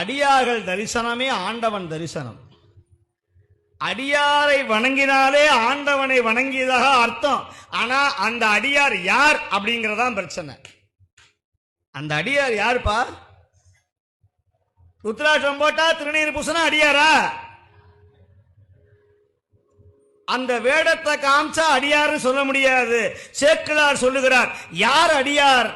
அடியார்கள் தரிசனமே ஆண்டவன் தரிசனம். அடியாரை வணங்கினாலே ஆண்டவனை வணங்கியதாக அர்த்தம். ஆனா அந்த அடியார் யார் அப்படிங்கறதான் பிரச்சனை. அந்த அடியார் யாருப்பா? ருத்ராட்சம் போட்டா திருநீர் பூசனா அடியாரா? அந்த வேடத்தை காமிச்சா அடியார்னு சொல்ல முடியாது. சேக்கிழார் சொல்லுகிறார், யார் அடியார்?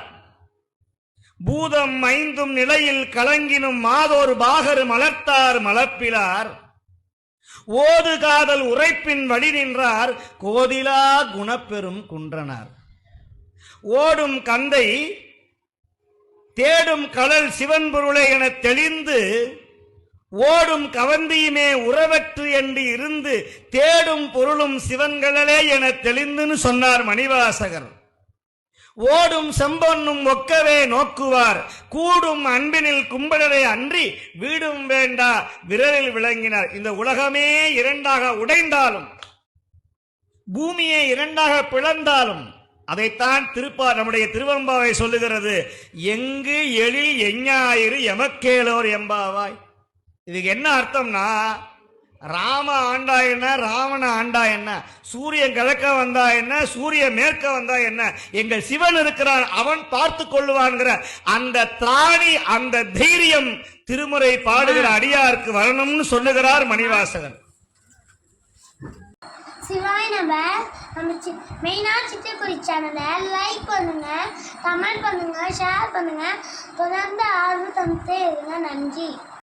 பூதம் ஐந்தும் நிலையில் கலங்கினும் மாதோர் பாகரு மலர்த்தார் மலப்பிலார், ஓது காதல் உரைப்பின் வழி நின்றார் கோதிலா குணப்பெரும் குன்றனார். ஓடும் கந்தை தேடும் கடல் சிவன் பொருளை என தெளிந்து, ஓடும் கவந்தியுமே உறவற்று என்று இருந்து தேடும் பொருளும் சிவன்களே என தெளிந்துன்னு சொன்னார் மணிவாசகர். ஓடும் செம்பொன்னும் ஒக்கவே நோக்குவார், கூடும் அன்பினில் கும்பலரை அன்றி வீடும் வேண்டா விரலில் விளங்கினார். இந்த உலகமே இரண்டாக உடைந்தாலும், பூமியை இரண்டாக பிளந்தாலும், அதைத்தான் நம்முடைய திருவெம்பாவை சொல்லுகிறது, எங்கு எழில் எஞ்ஞாயிறு எமக்கேலோர் எம்பாவாய். இதுக்கு என்ன அர்த்தம்னா, ராம ஆண்டா என்ன, ராவண ஆண்டா என்ன, சூரியன் கிழக்க வந்தா என்ன, சூரியன் மேற்க வந்தா என்ன, எங்கள் சிவன் இருக்கிறான், அவன் பார்த்து கொள்ளுவான்கிற அந்த திராணி, அந்த தைரியம் திருமுறை பாடுகிற அடியாருக்கு வரணும்னு சொல்லுகிறார் மணிவாசகன். சிவாய் நம்ம மெயினா சிட்டுக்குருவி சேனலை லைக் பண்ணுங்க, கமெண்ட் பண்ணுங்க, ஷேர் பண்ணுங்க, தொடர்ந்து ஆர்வம் தந்துட்டே இருங்க. நன்றி.